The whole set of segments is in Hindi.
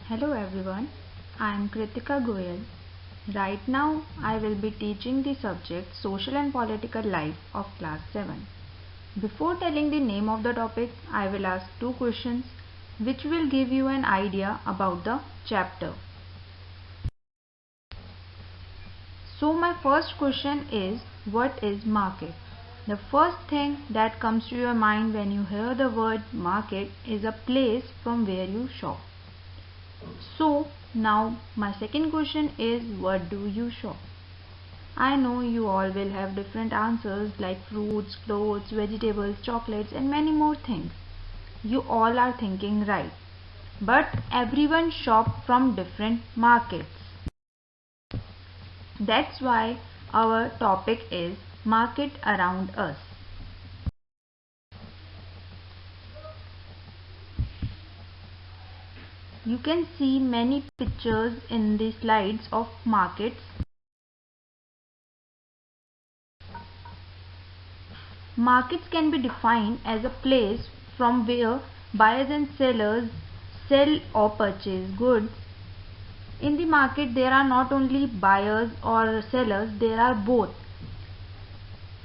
Hello everyone, I am Kritika Goyal. Right now I will be teaching the subject Social and Political Life of Class 7. Before telling the name of the topic, I will ask two questions which will give you an idea about the chapter. So my first question is, what is market? The first thing that comes to your mind when you hear the word market is a place from where you shop. So now my second question is, what do you shop? I know you all will have different answers like fruits, clothes, vegetables, chocolates and many more things. You all are thinking right. But everyone shop from different markets. That's why our topic is market around us. You can see many pictures in the slides of markets. Markets can be defined as a place from where buyers and sellers sell or purchase goods. In the market there are not only buyers or sellers, there are both.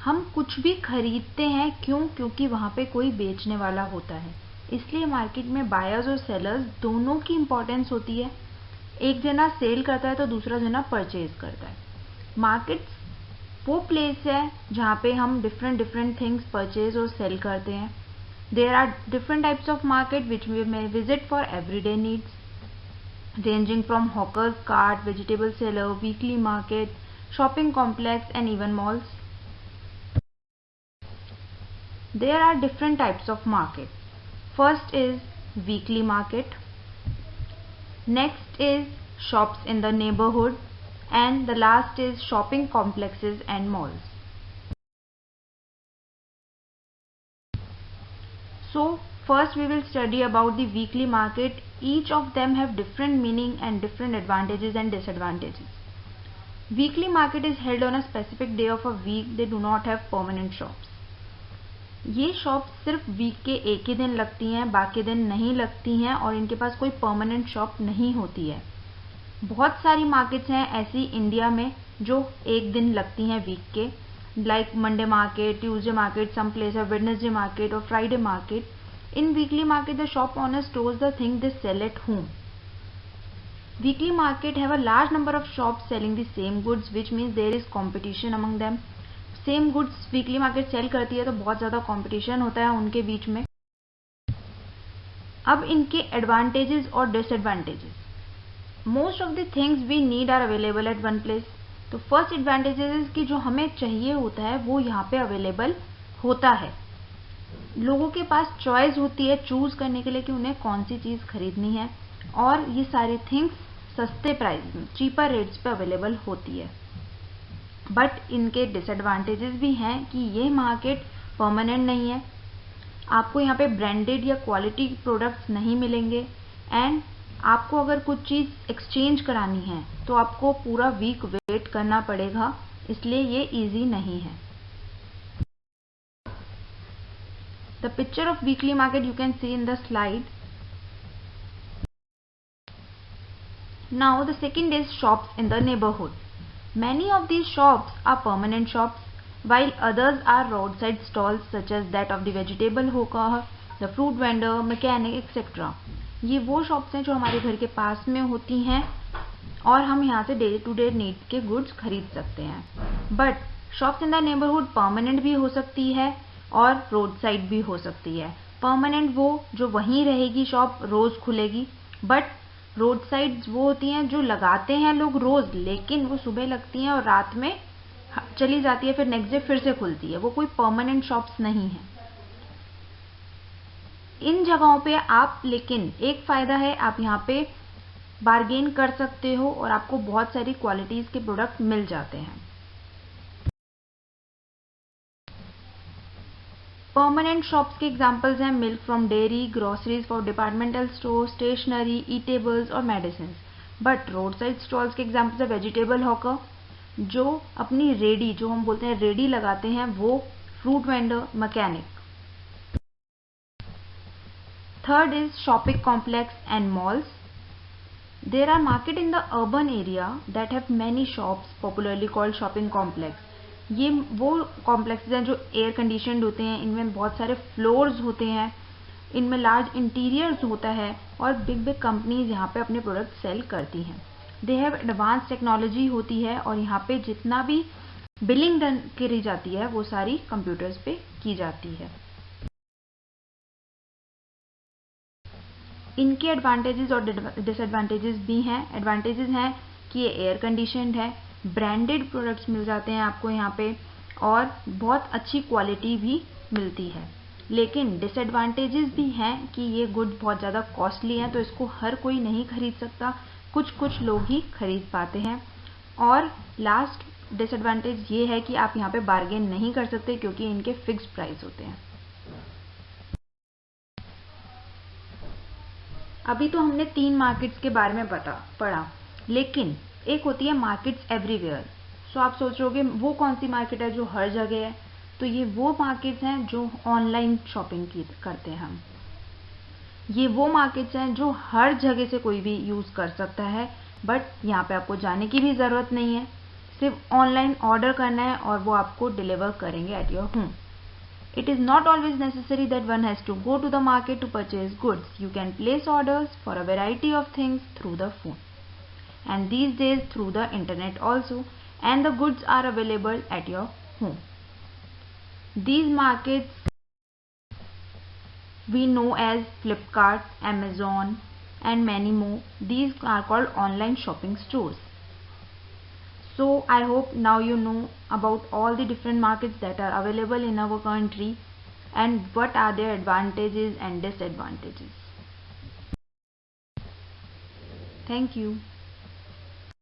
हम कुछ भी खरीदते हैं क्यों? क्योंकि वहाँ पे कोई बेचने वाला होता है, इसलिए मार्केट में बायर्स और सेलर्स दोनों की इम्पोर्टेंस होती है. एक जना सेल करता है तो दूसरा जना परचेज करता है. मार्केट्स वो प्लेस है जहाँ पे हम डिफरेंट थिंग्स परचेज और सेल करते हैं. There are different types of market which we may visit for everyday needs, ranging from hawker's cart, vegetable seller, weekly market, shopping complex and even malls. There are different types of market. First is weekly market. Next is shops in the neighborhood, and the last is shopping complexes and malls. So first we will study about the weekly market. Each of them have different meaning and different advantages and disadvantages. Weekly market is held on a specific day of a week. They do not have permanent shops. ये शॉप सिर्फ वीक के एक ही दिन लगती हैं, बाकी दिन नहीं लगती हैं और इनके पास कोई परमानेंट शॉप नहीं होती है. बहुत सारी मार्केट्स हैं ऐसी इंडिया में जो एक दिन लगती हैं वीक के, like Monday market, Tuesday market, some place है वेडनेसडे मार्केट और Friday market. In weekly market the shop owner stores the thing they sell at home. Weekly market have a large number of shops selling the same goods, which means there is competition among them. Same goods weekly market sale करती है तो बहुत ज़्यादा कंपटीशन होता है उनके बीच में. अब इनके एडवांटेजेस और disadvantages. Most of the things we need are available at one place. तो फर्स्ट एडवांटेजेस की जो हमें चाहिए होता है वो यहाँ पे अवेलेबल होता है. लोगों के पास चॉइस होती है चूज करने के लिए कि उन्हें कौन सी चीज़ खरीदनी है, और ये सारी थिंग्स सस्ते प्राइस में, चीपर रेट्स पे अवेलेबल होती है. बट इनके डिसएडवांटेजेस भी हैं कि ये मार्केट परमानेंट नहीं है. आपको यहाँ पे ब्रांडेड या क्वालिटी प्रोडक्ट्स नहीं मिलेंगे, एंड आपको अगर कुछ चीज़ एक्सचेंज करानी है तो आपको पूरा वीक वेट करना पड़ेगा, इसलिए ये इजी नहीं है. The picture of weekly market you can see in the slide. Now the second is shops in the neighbourhood. Many of these shops are permanent shops, while others are roadside stalls such as that of the vegetable hawker, the fruit vendor, mechanic, etc. ये वो shops हैं जो हमारे घर के पास में होती हैं और हम यहाँ से डे टू डे नीड के गुड्स खरीद सकते हैं. But shops in the neighborhood permanent भी हो सकती है और रोड साइड भी हो सकती है. परमानेंट वो जो वहीं रहेगी शॉप, रोज खुलेगी. बट रोड साइड वो होती हैं जो लगाते हैं लोग रोज, लेकिन वो सुबह लगती हैं और रात में चली जाती है, फिर नेक्स्ट डे फिर से खुलती है. वो कोई परमानेंट शॉप्स नहीं है. इन जगहों पे आप, लेकिन एक फायदा है, आप यहाँ पे बार्गेन कर सकते हो और आपको बहुत सारी क्वालिटीज के प्रोडक्ट मिल जाते हैं. परमानेंट शॉप्स के एग्जांपल्स हैं milk from dairy, groceries for departmental store, stationery, eatables और medicine. But road side stalls के एग्जांपल्स है वेजिटेबल हॉकर जो अपनी रेडी, जो हम बोलते हैं रेडी लगाते हैं वो, fruit vendor, mechanic. Third is shopping complex and malls. There are market in the urban area that have many shops, popularly called shopping complex. ये वो कॉम्प्लेक्सेस हैं जो एयर कंडीशनड होते हैं, इनमें बहुत सारे फ्लोर्स होते हैं, इनमें लार्ज इंटीरियर्स होता है और बिग बिग कंपनीज यहाँ पे अपने प्रोडक्ट सेल करती हैं. दे हैव एडवांस टेक्नोलॉजी होती है और यहाँ पे जितना भी बिलिंग डन करी जाती है वो सारी कंप्यूटर्स पे की जाती है. इनके एडवांटेजेस और डिसएडवांटेजेस भी हैं. एडवांटेजेस हैं कि ये एयर कंडीशनड है, ब्रांडेड प्रोडक्ट्स मिल जाते हैं आपको यहाँ पे और बहुत अच्छी क्वालिटी भी मिलती है. लेकिन डिसएडवांटेजेस भी हैं कि ये गुड बहुत ज़्यादा कॉस्टली हैं, तो इसको हर कोई नहीं खरीद सकता, कुछ लोग ही खरीद पाते हैं. और लास्ट डिसएडवांटेज ये है कि आप यहाँ पे बार्गेन नहीं कर सकते क्योंकि इनके फिक्स्ड प्राइस होते हैं. अभी तो हमने 3 मार्केट्स के बारे में पढ़ा, लेकिन एक होती है मार्केट्स एवरीवेयर. सो आप सोच रहोगे वो कौन सी मार्केट है जो हर जगह है, तो ये वो मार्केट्स हैं जो ऑनलाइन शॉपिंग की करते हैं हम. ये वो मार्केट्स हैं जो हर जगह से कोई भी यूज़ कर सकता है, बट यहाँ पे आपको जाने की भी ज़रूरत नहीं है, सिर्फ ऑनलाइन ऑर्डर करना है और वो आपको डिलीवर करेंगे at your home. It is not always necessary that one has to go to the market to purchase goods. You can place orders for a variety of things through the phone, and these days through the internet also, and the goods are available at your home. These markets we know as Flipkart, Amazon and many more. These are called online shopping stores. So I hope now you know about all the different markets that are available in our country and what are their advantages and disadvantages. Thank you.